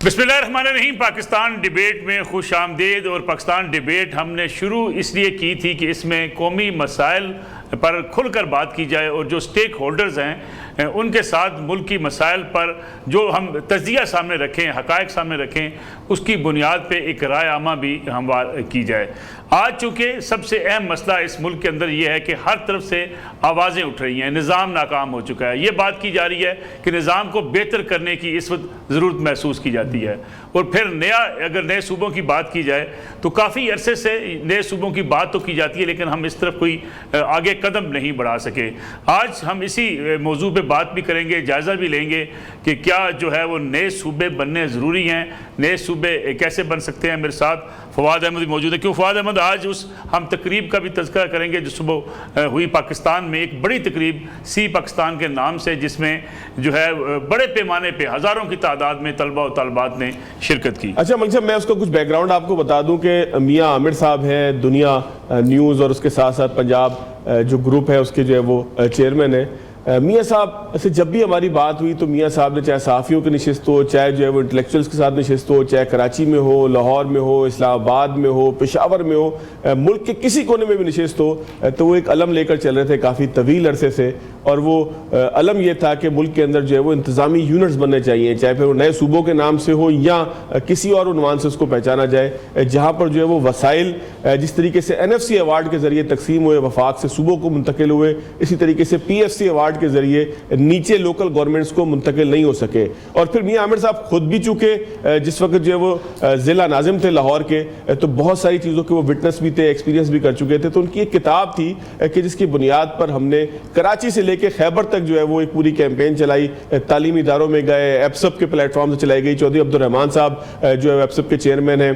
بسم اللہ الرحمن الرحیم۔ پاکستان ڈیبیٹ میں خوش آمدید۔ اور پاکستان ڈیبیٹ ہم نے شروع اس لیے کی تھی کہ اس میں قومی مسائل پر کھل کر بات کی جائے اور جو سٹیک ہولڈرز ہیں ان کے ساتھ ملک کی مسائل پر جو ہم تجزیہ سامنے رکھیں، حقائق سامنے رکھیں، اس کی بنیاد پہ ایک رائے عامہ بھی ہموار کی جائے۔ آج چونکہ سب سے اہم مسئلہ اس ملک کے اندر یہ ہے کہ ہر طرف سے آوازیں اٹھ رہی ہیں، نظام ناکام ہو چکا ہے۔ یہ بات کی جا رہی ہے کہ نظام کو بہتر کرنے کی اس وقت ضرورت محسوس کی جاتی ہے۔ اور پھر اگر نئے صوبوں کی بات کی جائے تو کافی عرصے سے نئے صوبوں کی بات تو کی جاتی ہے، لیکن ہم اس طرف کوئی آگے قدم نہیں بڑھا سکے۔ آج ہم اسی موضوع پہ بات بھی کریں گے، جائزہ بھی لیں گے کہ کیا جو ہے وہ نئے صوبے بننے ضروری ہیں، نئے صوبے کیسے بن سکتے ہیں۔ میرے ساتھ فواد احمد موجود ہے۔ کیوں فواد احمد؟ آج ہم تقریب کا بھی تذکرہ کریں گے جو صبح ہوئی پاکستان میں، ایک بڑی تقریب سی پاکستان کے نام سے، جس میں جو ہے بڑے پیمانے پہ ہزاروں کی تعداد میں طلبہ و طالبات نے شرکت کی۔ اچھا ملک صاحب، میں اس کا کچھ بیک گراؤنڈ آپ کو بتا دوں کہ میاں عامر صاحب ہیں دنیا نیوز اور اس کے ساتھ ساتھ پنجاب جو گروپ ہے اس کے جو ہے وہ چیئرمین ہیں۔ میاں صاحب سے جب بھی ہماری بات ہوئی تو میاں صاحب نے چاہے صحافیوں کی نشست ہو، چاہے جو ہے وہ انٹلیکچوئلز کے ساتھ نشست ہو، چاہے کراچی میں ہو، لاہور میں ہو، اسلام آباد میں ہو، پشاور میں ہو، ملک کے کسی کونے میں بھی نشست ہو، تو وہ ایک علم لے کر چل رہے تھے کافی طویل عرصے سے۔ اور وہ علم یہ تھا کہ ملک کے اندر جو ہے وہ انتظامی یونٹس بننے چاہیے، چاہے پھر وہ نئے صوبوں کے نام سے ہو یا کسی اور عنوان سے اس کو پہچانا جائے، جہاں پر جو ہے وہ وسائل جس طریقے سے NFC ایوارڈ کے ذریعے تقسیم ہوئے، وفاق سے صوبوں کو منتقل ہوئے، اسی طریقے سے PFC ایوارڈ کے ذریعے نیچے لوکل گورنمنٹس کو منتقل نہیں ہو سکے۔ اور پھر میاں عامر صاحب خود بھی چونکہ جس وقت جو ہے وہ ضلع ناظم تھے لاہور کے، تو بہت ساری چیزوں کے وہ وٹنس بھی تھے، ایکسپیرینس بھی کر چکے تھے۔ تو ان کی ایک کتاب تھی کہ جس کی بنیاد پر ہم نے کراچی سے لے کے خیبر تک جو ہے وہ ایک پوری کیمپین چلائی، تعلیمی اداروں میں گئے، ایپسپ کے پلیٹ فارم سے چلائی گئی۔ چودھری عبدالرحمان صاحب جو ہے ایپسپ کے چیئرمین ہیں،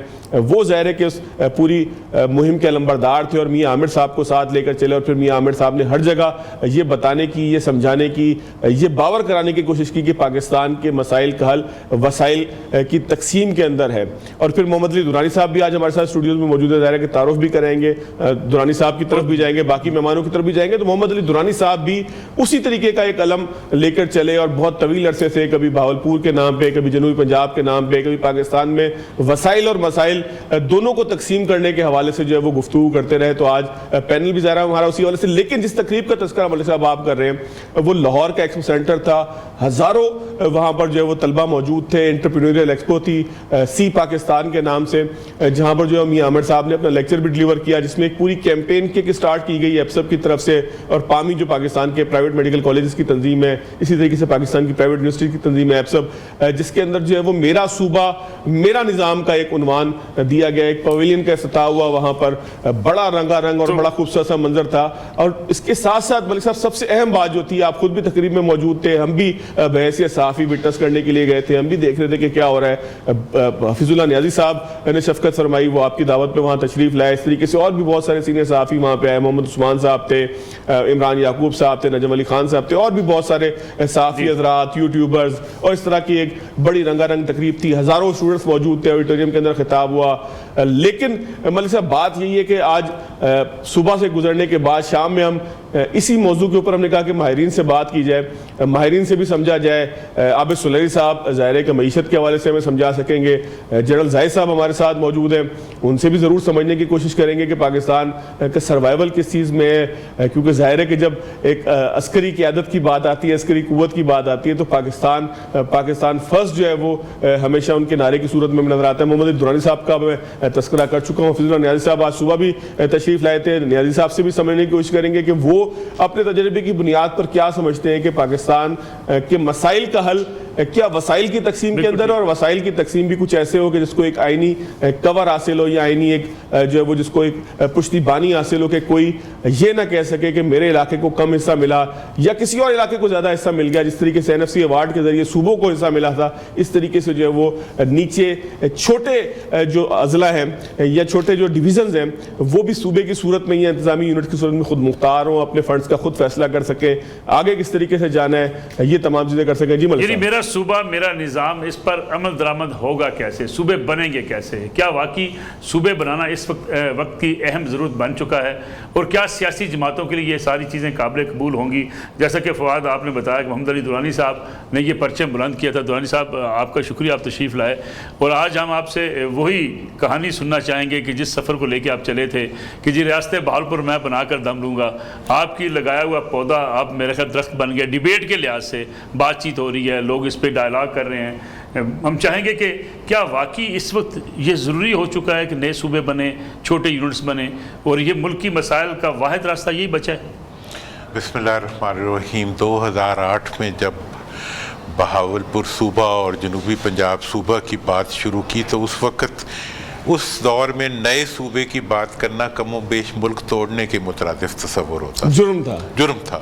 وہ ظاہر ہے کہ اس پوری مہم کے علمبردار تھے اور میاں عامر صاحب کو ساتھ لے کر چلے۔ اور پھر میاں عامر صاحب نے ہر جگہ یہ بتانے کی، یہ سمجھانے کی، یہ باور کرانے کی کوشش کی کہ پاکستان کے مسائل کا حل وسائل کی تقسیم کے اندر ہے۔ اور پھر محمد علی درانی صاحب بھی آج ہمارے ساتھ اسٹوڈیوز میں موجود ہے، ظاہر ہے کہ تعارف بھی کریں گے، درانی صاحب کی طرف بھی جائیں گے، باقی مہمانوں کی طرف بھی جائیں گے۔ تو محمد علی درانی صاحب بھی اسی طریقے کا ایک علم لے کر چلے اور بہت طویل عرصے سے کبھی بہاولپور کے نام پہ، کبھی جنوبی پنجاب کے نام پہ، کبھی پاکستان میں وسائل اور مسائل دونوں کو تقسیم کرنے کے حوالے سے جو ہے وہ گفتگو کرتے رہے۔ تو آج پینل بھی ظاہر ہے ہمارا اسی حوالے سے، لیکن جس تقریب کا تذکرہ ملک صاحب آپ کر رہے ہیں وہ لاہور کا ایکسپو سینٹر تھا، ہزاروں وہاں پر جو ہے وہ طلبہ موجود تھے، انٹرپرینوریل ایکسپو تھی سی پاکستان کے نام سے، جہاں پر جو ہے میاں عامر صاحب نے اپنا لیکچر بھی ڈیلیور کیا، جس میں ایک پوری کیمپین کی سٹارٹ کی گئی ایپسپ کی طرف سے، اور پامی جو پاکستان کے پرائیویٹ میڈیکل کالجز کی تنظیم ہے، اسی طریقے سے پاکستان کی پرائیویٹ یونیورسٹی کی تنظیم ہے ایپسپ، جس کے اندر جو ہے وہ میرا صوبہ میرا نظام کا ایک عنوان دیا گیا، ایک پویلین کا افتتاح ہوا، وہاں پر بڑا رنگا رنگ اور بڑا خوبصورت سا منظر تھا۔ اور اس کے ساتھ ساتھ ملک صاحب سب سے اہم بات جو تھی، آپ خود بھی تقریب میں موجود تھے، ہم بھی بحیثیت صحافی وٹنس کرنے کے لیے گئے تھے، ہم بھی دیکھ رہے تھے کہ کیا ہو رہا ہے۔ حفیظ اللہ نیازی صاحب نے شفقت فرمائی، وہ آپ کی دعوت پہ وہاں تشریف لائے، اس طریقے سے اور بھی بہت سارے سینئر صحافی وہاں پہ آئے، محمد عثمان صاحب تھے، عمران یعقوب صاحب تھے، نجم علی خان صاحب تھے، اور بھی بہت سارے صحافی حضرات، یوٹیوبرز، اور اس طرح کی ایک بڑی رنگا رنگ تقریب تھی، ہزاروں اسٹوڈنٹس موجود تھے، آڈیٹوریم کے اندر خطاب ہوا۔ لیکن ملک صاحب بات یہی ہے کہ آج صبح سے گزرنے کے بعد شام میں ہم اسی موضوع کے اوپر ہم نے کہا کہ ماہرین سے بات کی جائے، ماہرین سے بھی سمجھا جائے۔ عابد سلیری صاحب ظاہر ہے کہ معیشت کے حوالے سے ہمیں سمجھا سکیں گے، جنرل زاہد صاحب ہمارے ساتھ موجود ہیں، ان سے بھی ضرور سمجھنے کی کوشش کریں گے کہ پاکستان کا سروائیول کس چیز میں ہے، کیونکہ ظاہر ہے کہ جب ایک عسکری قیادت کی بات آتی ہے، عسکری قوت کی بات آتی ہے، تو پاکستان فرسٹ جو ہے وہ ہمیشہ ان کے نعرے کی صورت میں نظر آتا ہے۔ محمد درانی صاحب کا میں تذکرہ کر چکا ہوں، حفیظ اللہ نیازی صاحب آج صبح بھی تشریف لائے تھے، نیازی صاحب سے بھی سمجھنے کی کوشش کریں گے کہ وہ اپنے تجربے کی بنیاد پر کیا سمجھتے ہیں کہ پاکستان کے مسائل کا حل کیا وسائل کی تقسیم کے اندر، اور وسائل کی تقسیم بھی کچھ ایسے ہو کہ جس کو ایک آئینی کور حاصل ہو، یا آئینی ایک جو ہے وہ جس کو ایک پشتی بانی حاصل ہو کہ کوئی یہ نہ کہہ سکے کہ میرے علاقے کو کم حصہ ملا یا کسی اور علاقے کو زیادہ حصہ مل گیا۔ جس طریقے سے NFC ایوارڈ کے ذریعے صوبوں کو حصہ ملا تھا، اس طریقے سے جو ہے وہ نیچے چھوٹے جو اضلاع ہیں یا چھوٹے جو ڈویژنز ہیں وہ بھی صوبے کی صورت میں یا انتظامی یونٹ کی صورت میں خود مختار ہوں، اپنے فنڈز کا خود فیصلہ کر سکیں، آگے کس طریقے سے جانا ہے، یہ تمام چیزیں کر سکیں۔ جی ملک میرا صوبہ میرا نظام، اس پر عمل درآمد ہوگا کیسے؟ صوبے بنیں گے کیسے؟ کیا واقعی صوبے بنانا اس وقت کی اہم ضرورت بن چکا ہے؟ اور کیا سیاسی جماعتوں کے لیے یہ ساری چیزیں قابل قبول ہوں گی؟ جیسا کہ فواد آپ نے بتایا کہ محمد علی درانی صاحب نے یہ پرچم بلند کیا تھا. درانی صاحب آپ کا شکریہ، آپ تشریف لائے. اور آج ہم آپ سے وہی کہانی سننا چاہیں گے کہ جس سفر کو لے کے آپ چلے تھے کہ جی ریاست بہاولپور میں بنا کر دم لوں گا. آپ کی لگایا ہوا پودا آپ میرے خیال درخت بن گیا. ڈیبیٹ کے لحاظ سے بات چیت ہو رہی ہے، لوگ اس پہ ڈائلاگ کر رہے ہیں. ہم چاہیں گے کہ کیا واقعی اس وقت یہ ضروری ہو چکا ہے کہ نئے صوبے بنے، چھوٹے یونٹس بنے، اور یہ ملکی مسائل کا واحد راستہ یہی بچا ہے؟ بسم اللہ الرحمن الرحیم. 2008 میں جب بہاولپور صوبہ اور جنوبی پنجاب صوبہ کی بات شروع کی تو اس وقت اس دور میں نئے صوبے کی بات کرنا کم و بیش ملک توڑنے کے مترادف تصور ہوتا، جرم تھا.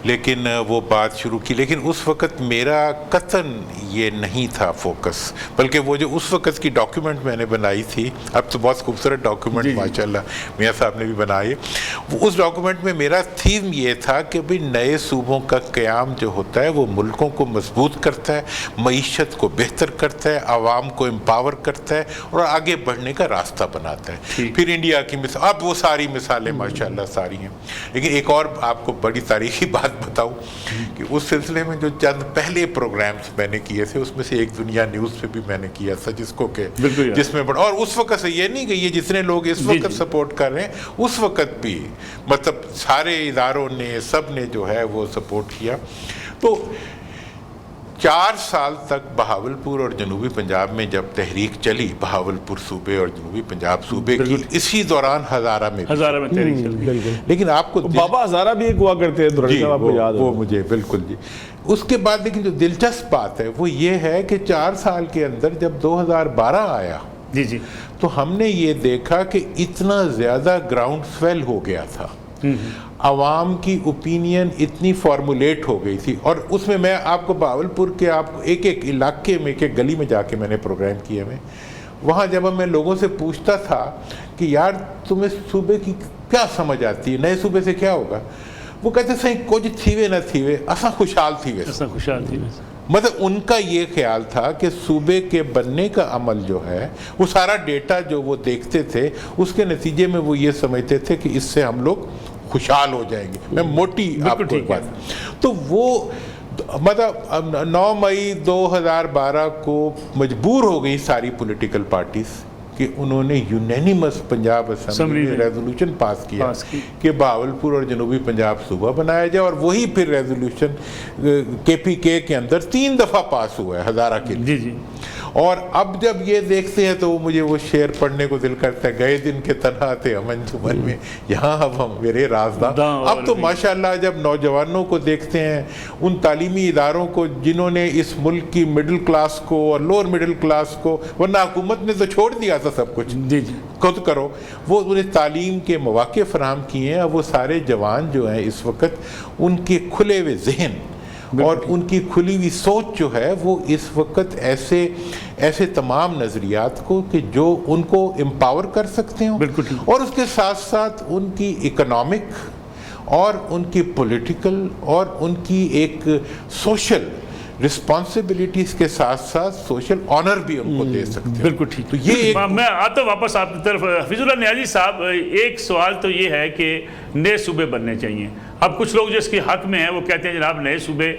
لیکن وہ بات شروع کی، لیکن اس وقت میرا قطعاً یہ نہیں تھا فوکس، بلکہ وہ جو اس وقت کی ڈاکیومنٹ میں نے بنائی تھی، اب تو بہت خوبصورت ڈاکیومنٹ ماشاءاللہ میاں صاحب نے بھی بنائی، اس ڈاکیومنٹ میں میرا تھیم یہ تھا کہ بھئی نئے صوبوں کا قیام جو ہوتا ہے وہ ملکوں کو مضبوط کرتا ہے، معیشت کو بہتر کرتا ہے، عوام کو امپاور کرتا ہے اور آگے بڑھنے کا راستہ بناتا ہے. پھر انڈیا کی مثال، اب وہ ساری مثالیں ماشاءاللہ ساری ہیں. لیکن ایک اور آپ کو بڑی تاریخی بات بتاؤں کہ اس سلسلے میں جو چند پہلے پروگرامز میں نے کیے تھے اس میں سے ایک دنیا نیوز پہ بھی میں نے کیا تھا، جس میں اور اس وقت سے یہ نہیں کہ یہ جتنے لوگ اس وقت سپورٹ کر رہے ہیں اس وقت بھی مطلب سارے اداروں نے سب نے جو ہے وہ سپورٹ کیا. تو 4 سال تک بہاولپور اور جنوبی پنجاب میں جب تحریک چلی، بہاولپور صوبے اور جنوبی پنجاب صوبے کی، اسی دوران ہزارہ میں تحریک چلی. لیکن آپ کو بابا ہزارہ بھی ایک ہوا کرتے ہیں درانی صاحب، آپ کو یاد ہے؟ وہ مجھے بالکل جی. اس کے بعد لیکن جو دلچسپ بات ہے وہ یہ ہے کہ 4 سال کے اندر جب 2012 آیا جی تو ہم نے یہ دیکھا کہ اتنا زیادہ گراؤنڈ سویل ہو گیا تھا، عوام کی اوپینین اتنی فارمولیٹ ہو گئی تھی. اور اس میں میں آپ کو بہاولپور کے آپ ایک ایک علاقے میں، ایک ایک گلی میں جا کے میں نے پروگرام کیے میں، وہاں جب میں لوگوں سے پوچھتا تھا کہ یار تمہیں صوبے کی کیا سمجھ آتی ہے، نئے صوبے سے کیا ہوگا، وہ کہتے سہیں کچھ تھیوے نہ تھیوے اساں خوشحال تھیوے. مطلب ان کا یہ خیال تھا کہ صوبے کے بننے کا عمل جو ہے وہ سارا ڈیٹا جو وہ دیکھتے تھے اس کے نتیجے میں وہ یہ سمجھتے تھے کہ اس سے ہم لوگ خوشحال ہو جائیں گے. میں موٹی آپ کو بات، تو وہ مطلب 9 مئی 2012 کو مجبور ہو گئی ساری پولیٹیکل پارٹیز کہ انہوں نے یونینیمس پنجاب اسمبلی میں ریزولوشن پاس کیا کہ بہاولپور اور جنوبی پنجاب صوبہ بنایا جائے. اور وہی پھر ریزولوشن KPK کے اندر 3 دفعہ پاس ہوا ہے ہزارہ کے لیے. جی. اور اب جب یہ دیکھتے ہیں تو مجھے وہ شعر پڑھنے کو دل کرتا ہے، گئے دن کے تنہا تھے ہم انجمن میں، یہاں اب ہم میرے رازداں. اب تو ماشاءاللہ جب نوجوانوں کو دیکھتے ہیں، ان تعلیمی اداروں کو جنہوں نے اس ملک کی مڈل کلاس کو اور لوور مڈل کلاس کو، ورنہ حکومت نے تو چھوڑ دیا تھا سب کچھ، خود کرو، وہ انہیں تعلیم کے مواقع فراہم کیے ہیں. اب وہ سارے جوان جو ہیں اس وقت ان کے کھلے ہوئے ذہن اور ان کی کھلی ہوئی سوچ جو ہے وہ اس وقت ایسے تمام نظریات کو کہ جو ان کو امپاور کر سکتے ہیں، اور اس کے ساتھ ساتھ ان کی اکنامک اور ان کی پولیٹیکل اور ان کی ایک سوشل رسپانسبلٹیز کے ساتھ ساتھ سوشل آنر بھی ان کو دے سکتے ہیں. بالکل ٹھیک. تو یہ میں آتا ہوں واپس آپ کی طرف. حفیظ اللہ نیازی صاحب، ایک سوال تو یہ ہے کہ نئے صوبے بننے چاہیے. اب کچھ لوگ جو اس کے حق میں ہیں وہ کہتے ہیں جناب نئے صوبے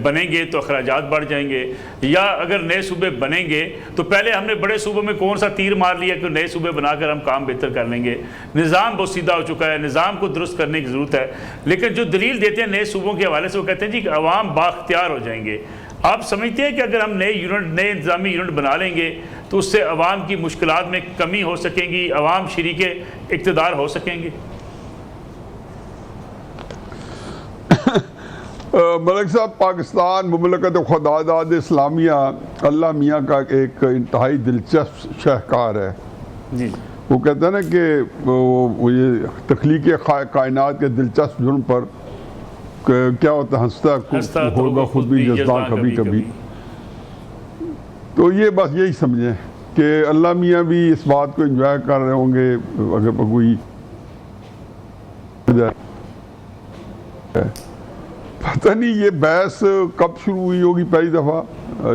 بنیں گے تو اخراجات بڑھ جائیں گے، یا اگر نئے صوبے بنیں گے تو پہلے ہم نے بڑے صوبوں میں کون سا تیر مار لیا کہ نئے صوبے بنا کر ہم کام بہتر کر لیں گے. نظام بہت سیدھا ہو چکا ہے، نظام کو درست کرنے کی ضرورت ہے. لیکن جو دلیل دیتے ہیں نئے صوبوں کے حوالے سے وہ کہتے ہیں جی کہ عوام بااختیار ہو جائیں گے. آپ سمجھتے ہیں کہ اگر ہم نئے انتظامی یونٹ بنا لیں گے تو اس سے عوام کی مشکلات میں کمی ہو سکیں گی، عوام شریک اقتدار ہو سکیں گے؟ ملک صاحب، پاکستان مملکت خداداد اسلامیہ اللہ میاں کا ایک انتہائی دلچسپ شاہکار ہے. جی. وہ کہتے ہیں نا کہ وہ یہ تخلیق کائنات کے دلچسپ جرم پر کیا ہوتا ہے، ہنستا ہوگا خود بھی جزداں کبھی کبھی. تو یہ بس یہی سمجھیں کہ اللہ میاں بھی اس بات کو انجوائے کر رہے ہوں گے. اگر کوئی پتہ نہیں یہ بحث کب شروع ہوئی ہوگی پہلی دفعہ،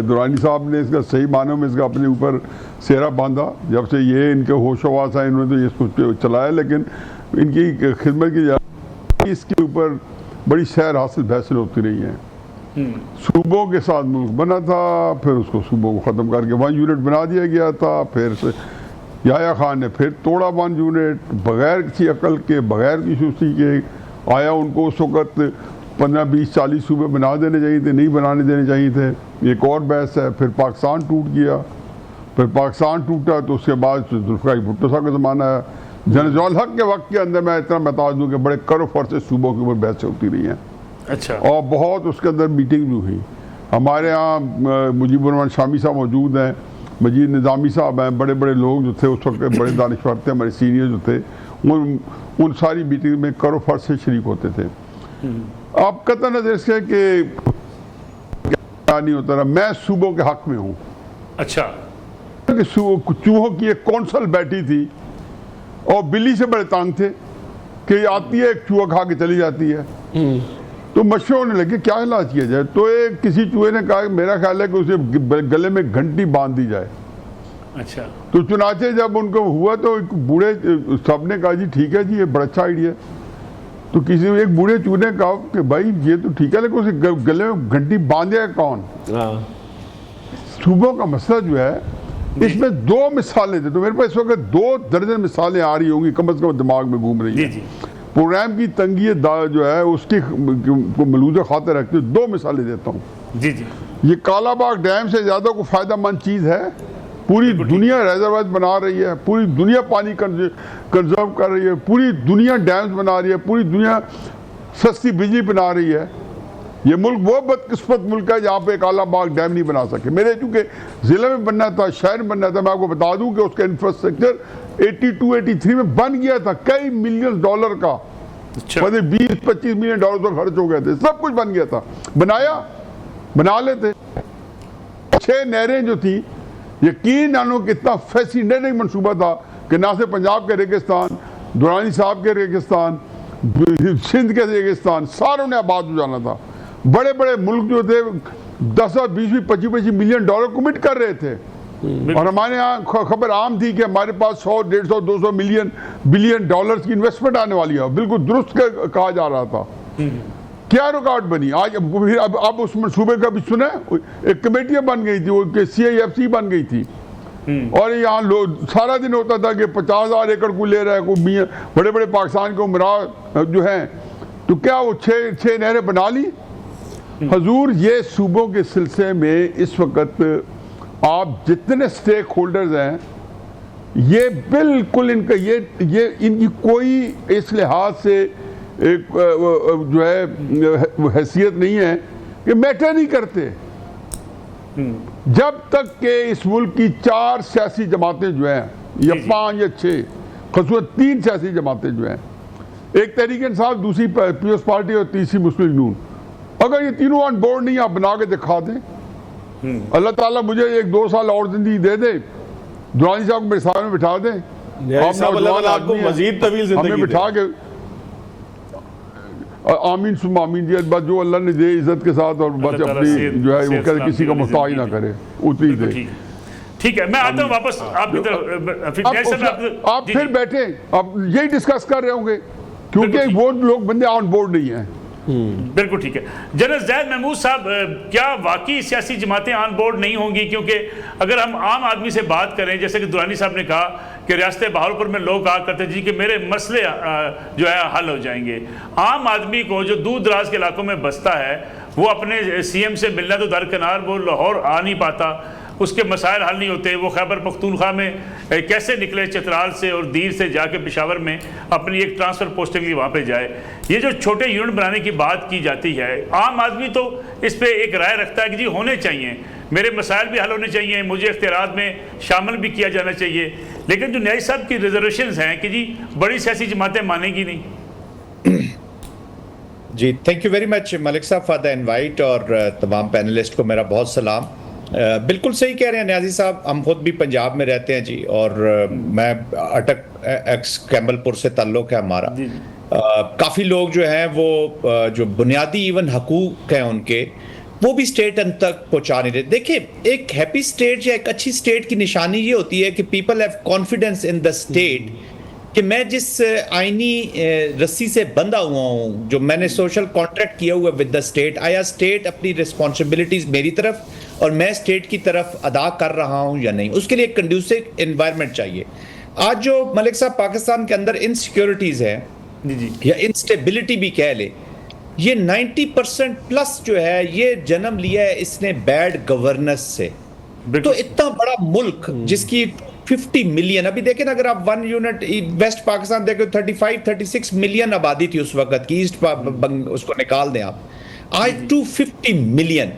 درانی صاحب نے اس کا صحیح معنوں میں اس کا اپنے اوپر سہرا باندھا. جب سے یہ ان کے ہوش و حواس آئے انہوں نے تو اس کو چلایا, لیکن ان کی خدمت کی اس کے اوپر بڑی سیر حاصل بحثیں ہوتی رہی ہیں. صوبوں کے ساتھ ملک بنا تھا, پھر اس کو صوبوں کو ختم کر کے 1 یونٹ بنا دیا گیا تھا, پھر یحییٰ خان نے پھر توڑا 1 یونٹ بغیر کسی عقل کے, بغیر کسی چیز کے. آیا ان کو اس وقت 15 20 40 صوبے بنا دینے چاہیے تھے, نہیں بنانے دینے چاہیے تھے, ایک اور بحث ہے. پھر پاکستان ٹوٹ گیا, پھر پاکستان ٹوٹا تو اس کے بعد ذوالفقار بھٹو صاحب کا زمانہ ہے. جنرل ضیاء الحق کے وقت کے اندر میں اتنا بتا دوں کہ بڑے کر و فر سے صوبوں کے اوپر بحثیں ہوتی رہی ہیں. اچھا. اور بہت اس کے اندر میٹنگ بھی ہوئی. ہمارے ہاں مجیب الرحمان شامی صاحب موجود ہیں, مجید نظامی صاحب ہیں, بڑے بڑے لوگ جو تھے اس وقت, بڑے دانشور تھے ہمارے سینئر جو تھے, ان ساری میٹنگ میں کر و فر سے شریک ہوتے تھے. آپ قطع نظر سے کہ کیا نہیں ہوتا رہا, میں صوبوں کے حق میں ہوں. اچھا. کہ چوہوں کی ایک کونسل بیٹھی تھی اور بلی سے بڑے تانگ تھے کہ آتی ہے ایک چوہا کھا کے چلی جاتی ہے. تو مشورے ہونے لگے کیا علاج کیا جائے. تو ایک کسی چوہے نے کہا میرا خیال ہے کہ اسے گلے میں گھنٹی باندھ دی جائے. اچھا. تو چنانچہ جب ان کو ہوا تو ایک بوڑھے سب نے کہا جی ٹھیک ہے جی, یہ بڑا اچھا آئیڈیا ہے. تو کسی ایک بوڑھے چوہے نے کہا کہ بھائی یہ تو ٹھیک ہے, لیکن اسے گلے میں گھنٹی باندھے کون. صوبوں کا مسئلہ جو ہے اس میں 2 مثالیں تھے. تو میرے پاس اس وقت 2 درجن مثالیں آ رہی ہوں گی کم از کم دماغ میں گھوم رہی ہیں. پروگرام کی تنگی جو ہے اس کی ملحوظہ خاطر رکھتے 2 مثالیں دیتا ہوں. جی جی. یہ کالا باغ ڈیم سے زیادہ کوئی فائدہ مند چیز ہے. پوری دنیا ریزروائر بنا رہی ہے, پوری دنیا پانی کنزرو کر رہی ہے, پوری دنیا ڈیمز بنا رہی ہے, پوری دنیا سستی بجلی بنا رہی ہے. یہ ملک وہ بدقسمت ملک ہے جہاں پہ کالا باغ ڈیم نہیں بنا سکے. میرے چونکہ ضلع میں بننا تھا, شہر میں بننا تھا, میں آپ کو بتا دوں کہ اس کا انفراسٹرکچر 82-83 میں بن گیا تھا, کئی ملین ڈالر کا. 20-25 ملین ڈالر تو خرچ ہو گئے تھے, سب کچھ بن گیا تھا. بنا لیتے. 6 نہریں جو تھیں, یقین جانو کہ اتنا فیسینیٹنگ منصوبہ تھا کہ نہ سے پنجاب کے ریگستان, درانی صاحب کے ریگستان, سندھ کے ریگستان ساروں نے آباد ہو جانا تھا. بڑے بڑے ملک جو تھے 10-20-25 ملین ڈالر کمٹ کر رہے تھے. اور ہمارے ہاں خبر عام تھی کہ ہمارے پاس 100-150-200 بلین ڈالرز کی انویسٹمنٹ آنے والی ہے. بالکل درست کہا جا رہا تھا. کیا رکاوٹ بنی آج. اب اس منصوبے کا بھی سنا, ایک کمیٹیاں بن گئی تھی, وہ CIFC بن گئی تھی, اور یہاں سارا دن ہوتا تھا کہ 50,000 ایکڑ کو لے رہا ہے کوئی میاں, بڑے بڑے پاکستان کے عمراء جو ہیں. تو کیا وہ 6 نہریں بنا لی. حضور یہ صوبوں کے سلسلے میں اس وقت آپ جتنے سٹیک ہولڈرز ہیں, یہ بالکل ان کا یہ ان کی کوئی اس لحاظ سے ایک جو ہے حیثیت نہیں ہے کہ میٹر نہیں کرتے. جب تک کہ اس ملک کی 4 سیاسی جماعتیں جو ہیں, یا 5 یا 6, خصوصاً 3 سیاسی جماعتیں جو ہیں, ایک تحریک انصاف, دوسری پیپلز پارٹی اور تیسری مسلم نون, اگر یہ تینوں آن بورڈ نہیں آپ بنا کے دکھا دیں, اللہ تعالیٰ مجھے 1-2 سال اور زندگی دے دے, درانی صاحب کو میرے سامنے بٹھا دیں, آپ کو مزید طویل زندگی ہمیں بٹھا کے آمین سم آمین جی, بس جو اللہ نے دے عزت کے ساتھ, اور بس اپنی جو ہے وہ کہتے کسی کا محتاج نہ کرے, اتنی دے. ٹھیک ہے, میں آتا ہوں واپس آپ کی طرف. آپ پھر بیٹھیں, آپ یہی ڈسکس کر رہے ہوں گے کیونکہ وہ لوگ بندے آن بورڈ نہیں ہیں. بالکل ٹھیک ہے. جنرل زید محمود صاحب, کیا واقعی سیاسی جماعتیں آن بورڈ نہیں ہوں گی؟ کیونکہ اگر ہم عام آدمی سے بات کریں, جیسے کہ درانی صاحب نے کہا کہ ریاست بہاولپور میں لوگ کہا کرتے جی کہ میرے مسئلے جو ہے حل ہو جائیں گے. عام آدمی کو جو دور دراز کے علاقوں میں بستا ہے, وہ اپنے CM سے ملنا تو درکنار, وہ لاہور آ نہیں پاتا, اس کے مسائل حل نہیں ہوتے. وہ خیبر پختونخوا میں کیسے نکلے, چترال سے اور دیر سے جا کے پشاور میں اپنی ایک ٹرانسفر پوسٹنگ لی وہاں پہ جائے. یہ جو چھوٹے یونٹ بنانے کی بات کی جاتی ہے, عام آدمی تو اس پہ ایک رائے رکھتا ہے کہ جی ہونے چاہیے, میرے مسائل بھی حل ہونے چاہیے, مجھے اختیارات میں شامل بھی کیا جانا چاہیے. لیکن جو نیائی صاحب کی ریزرویشنز ہیں کہ جی بڑی سیاسی جماعتیں مانیں گی نہیں. جی تھینک یو ویری مچ ملک صاحب فار دا انوائٹ, اور تمام پینلسٹ کو میرا بہت سلام. بالکل صحیح کہہ رہے ہیں نیازی صاحب, ہم خود بھی پنجاب میں رہتے ہیں جی, اور میں اٹک ایکس کیمبل پور سے تعلق ہے ہمارا. کافی لوگ جو ہیں وہ جو بنیادی ایون حقوق ہیں ان کے, وہ بھی اسٹیٹ ان تک پہنچا نہیں رہے. دیکھیں ایک ہیپی اسٹیٹ یا ایک اچھی اسٹیٹ کی نشانی یہ ہوتی ہے کہ people have confidence in the state کہ میں جس آئینی رسی سے بندھا ہوا ہوں, جو میں نے سوشل کانٹریکٹ کیا ہوا ود دا اسٹیٹ, آیا اسٹیٹ اپنی رسپانسبلٹیز میری طرف اور میں اسٹیٹ کی طرف ادا کر رہا ہوں یا نہیں. اس کے لیے ایک کنڈیوسو انوائرمنٹ چاہیے. آج جو ملک صاحب پاکستان کے اندر انسیکیورٹیز ہے یا انسٹیبلٹی بھی کہہ لے, یہ 90% پلس جو ہے یہ جنم لیا ہے اس نے بیڈ گورننس سے. تو اتنا بڑا ملک جس کی 50 ملین, ابھی دیکھیں نا اگر آپ 1 یونٹ ویسٹ پاکستان دیکھیں 35-36 ملین آبادی تھی اس وقت کی, ایسٹ اس کو نکال دیں آپ, آج 250 ملین.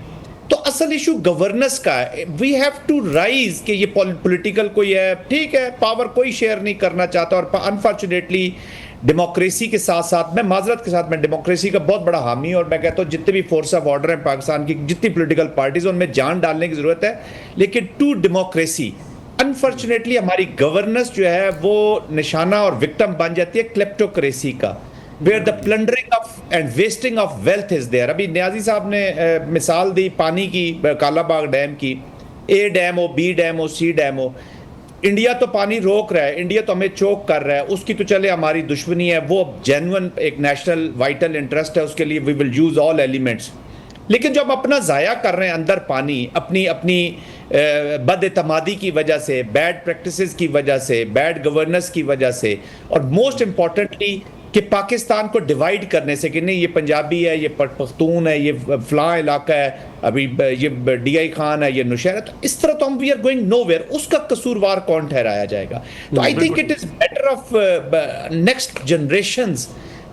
تو اصل ایشو گورننس کا ہے. وی ہیو ٹو رائز کہ یہ پولیٹیکل کوئی ہے, ٹھیک ہے, پاور کوئی شیئر نہیں کرنا چاہتا, اور انفارچونیٹلی ڈیموکریسی کے ساتھ ساتھ, میں معذرت کے ساتھ میں ڈیموکریسی کا بہت بڑا حامی, اور میں کہتا ہوں جتنے بھی فورس آف آرڈر ہیں پاکستان کی, جتنی پولیٹیکل پارٹیز ان میں جان ڈالنے کی ضرورت ہے, لیکن ٹو ڈیموکریسی انفارچونیٹلی ہماری گورننس جو ہے وہ نشانہ اور وکٹم بن جاتی ہے کلیپٹوکریسی کا, where the plundering of and wasting of wealth is there. ابھی نیازی صاحب نے مثال دی پانی کی, کالا باغ ڈیم کی, اے ڈیم ہو, بی ڈیم ہو, سی ڈیم ہو. انڈیا تو پانی روک رہا ہے, انڈیا تو ہمیں چوک کر رہا ہے, اس کی تو چلے ہماری دشمنی ہے, وہ جینون ایک نیشنل وائٹل انٹرسٹ ہے, اس کے لیے وی ول یوز آل ایلیمنٹس. لیکن جو ہم اپنا ضائع کر رہے ہیں اندر پانی, اپنی بد اعتمادی کی وجہ سے, بیڈ پریکٹسز کی وجہ سے, بیڈ گورننس کی وجہ سے, اور موسٹ امپورٹنٹلی کہ پاکستان کو ڈیوائیڈ کرنے سے, کہ نہیں یہ پنجابی ہے, یہ پختون ہے, یہ فلاں علاقہ ہے, ابھی یہ ڈی آئی خان ہے, یہ نوشہر ہے, تو اس طرح تو ہم we are going nowhere. اس کا قصوروار کون ٹھہرایا جائے گا؟ تو I think it is better off next generations.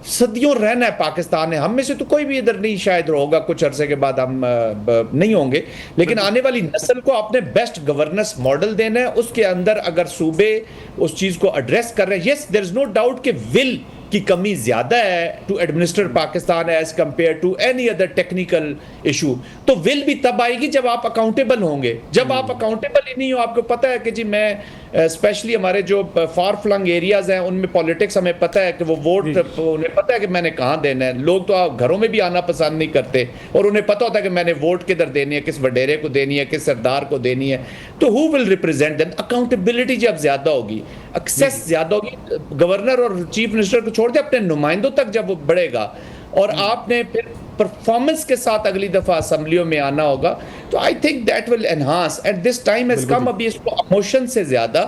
صدیوں رہنا ہے پاکستان ہے, ہم میں سے تو کوئی بھی ادھر نہیں شاید ہوگا, کچھ عرصے کے بعد ہم نہیں ہوں گے, لیکن آنے والی نسل کو اپنے بیسٹ گورننس ماڈل دینا ہے. اس کے اندر اگر صوبے اس چیز کو ایڈریس کر رہے ہیں, یس دیر از نو ڈاؤٹ کہ ول کی کمی زیادہ ہے to administer Pakistan as compare to any other technical issue. تو ول بھی تب آئے گی جب آپ اکاؤنٹیبل ہوں گے. جب آپ اکاؤنٹیبل ہی نہیں ہو, آپ کو پتہ ہے کہ جی میں اسپیشلی ہمارے جو فار فلنگ ایریاز ہیں ان میں پالیٹکس ہمیں پتہ ہے کہ وہ ووٹ انہیں پتہ ہے کہ میں نے کہاں دینا ہے. لوگ تو گھروں میں بھی آنا پسند نہیں کرتے, اور انہیں پتہ ہوتا ہے کہ میں نے ووٹ کدھر دینی ہے, کس وڈیرے کو دینی ہے, کس سردار کو دینی ہے. تو ہو ول ریپرزینٹ دیم؟ اکاؤنٹیبلٹی جب زیادہ ہوگی, ایکسیس زیادہ ہوگی, گورنر اور چیف منسٹر کو چھوڑ دیں, اپنے نمائندوں تک جب وہ بڑھے گا, اور آپ نے پھر پرفارمنس کے ساتھ اگلی دفعہ اسمبلیوں میں آنا ہوگا, تو I think that will enhance. At this time has come, ابھی اس کو ایموشن سے زیادہ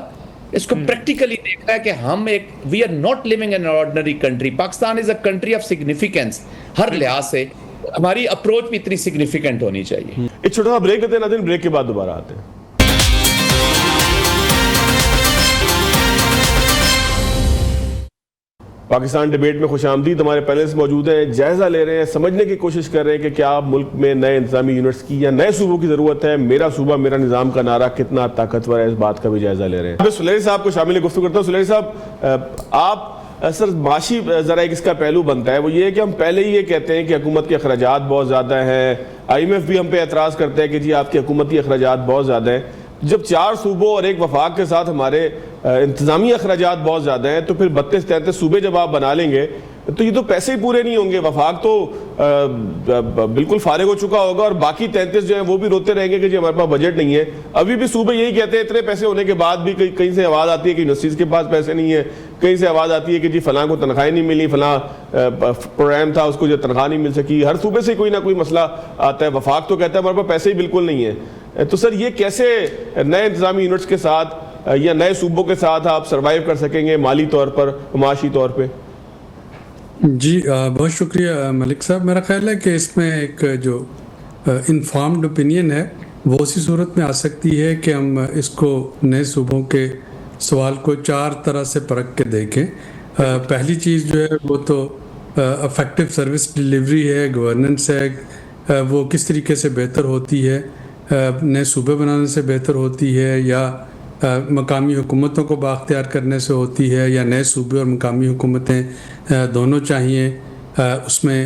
اس کو پریکٹیکلی دیکھنا ہے کہ ہم ایک we are not living in ordinary country. Pakistan is a country of significance, ہر لحاظ سے ہماری اپروچ بھی اتنی سگنیفیکینٹ ہونی چاہیے. ایک چھوٹا سا بریک لیتے ہیں ناظرین, بریک کے بعد دوبارہ آتے ہیں. پاکستان ڈیبیٹ میں خوش آمدید. ہمارے پینلسٹ موجود ہیں, جائزہ لے رہے ہیں, سمجھنے کی کوشش کر رہے ہیں کہ کیا ملک میں نئے انتظامی یونٹس کی یا نئے صوبوں کی ضرورت ہے. میرا صوبہ میرا نظام کا نعرہ کتنا طاقتور ہے, اس بات کا بھی جائزہ لے رہے ہیں. میں سلیری صاحب کو شامل گفتگو کرتا ہوں. سلیری صاحب, آپ سر معاشی ذرا ایک اس کا پہلو بنتا ہے, وہ یہ ہے کہ ہم پہلے ہی یہ کہتے ہیں کہ حکومت کے اخراجات بہت زیادہ ہیں. آئی ایم ایف بھی ہم پہ اعتراض کرتے ہیں کہ جی آپ کی حکومتی اخراجات بہت زیادہ ہیں. جب 4 صوبوں اور ایک وفاق کے ساتھ ہمارے انتظامی اخراجات بہت زیادہ ہیں, تو پھر 32-33 صوبے جب آپ بنا لیں گے تو یہ تو پیسے ہی پورے نہیں ہوں گے. وفاق تو بالکل فارغ ہو چکا ہوگا, اور باقی 33 جو ہیں وہ بھی روتے رہیں گے کہ جی ہمارے پاس بجٹ نہیں ہے. ابھی بھی صوبے یہی کہتے ہیں, اتنے پیسے ہونے کے بعد بھی کہیں سے آواز آتی ہے کہ یونیورسٹیز کے پاس پیسے نہیں ہے, کہیں سے آواز آتی ہے کہ جی فلاں کو تنخواہیں نہیں ملی, فلاں پروگرام تھا اس کو جو تنخواہ نہیں مل سکی. ہر صوبے سے کوئی نہ کوئی مسئلہ آتا ہے. وفاق تو کہتا ہے ہمارے پاس پیسے ہی بالکل نہیں ہے. تو سر یہ کیسے نئے انتظامی یونٹس کے ساتھ یا نئے صوبوں کے ساتھ آپ سروائیو کر سکیں گے مالی طور پر, معاشی طور پہ؟ جی بہت شکریہ ملک صاحب. میرا خیال ہے کہ اس میں ایک جو انفارمڈ اوپینین ہے وہ اسی صورت میں آ سکتی ہے کہ ہم اس کو نئے صوبوں کے سوال کو 4 طرح سے پرکھ کے دیکھیں. پہلی چیز جو ہے وہ تو افیکٹو سروس ڈیلیوری ہے, گورننس ہے, وہ کس طریقے سے بہتر ہوتی ہے, نئے صوبے بنانے سے بہتر ہوتی ہے, یا مقامی حکومتوں کو بااختیار کرنے سے ہوتی ہے, یا نئے صوبے اور مقامی حکومتیں دونوں چاہیے. اس میں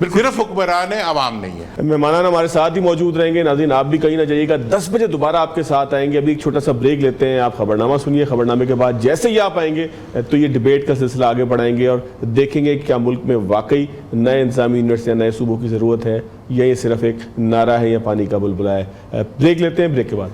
صرف حکمران ہے، عوام نہیں ہے۔ مہمانان ہمارے ساتھ ہی موجود رہیں گے، ناظرین آپ بھی کہیں نہ جائیے گا، 10 بجے دوبارہ آپ کے ساتھ آئیں گے۔ ابھی ایک چھوٹا سا بریک لیتے ہیں، آپ خبرنامہ سنیے، خبرنامے کے بعد جیسے ہی آپ آئیں گے تو یہ ڈیبیٹ کا سلسلہ آگے بڑھائیں گے اور دیکھیں گے کیا ملک میں واقعی نئے انتظامی یونٹس یا نئے صوبوں کی ضرورت ہے یا یہ صرف ایک نعرہ ہے یا پانی کا بلبلہ ہے۔ بریک لیتے ہیں، بریک کے بعد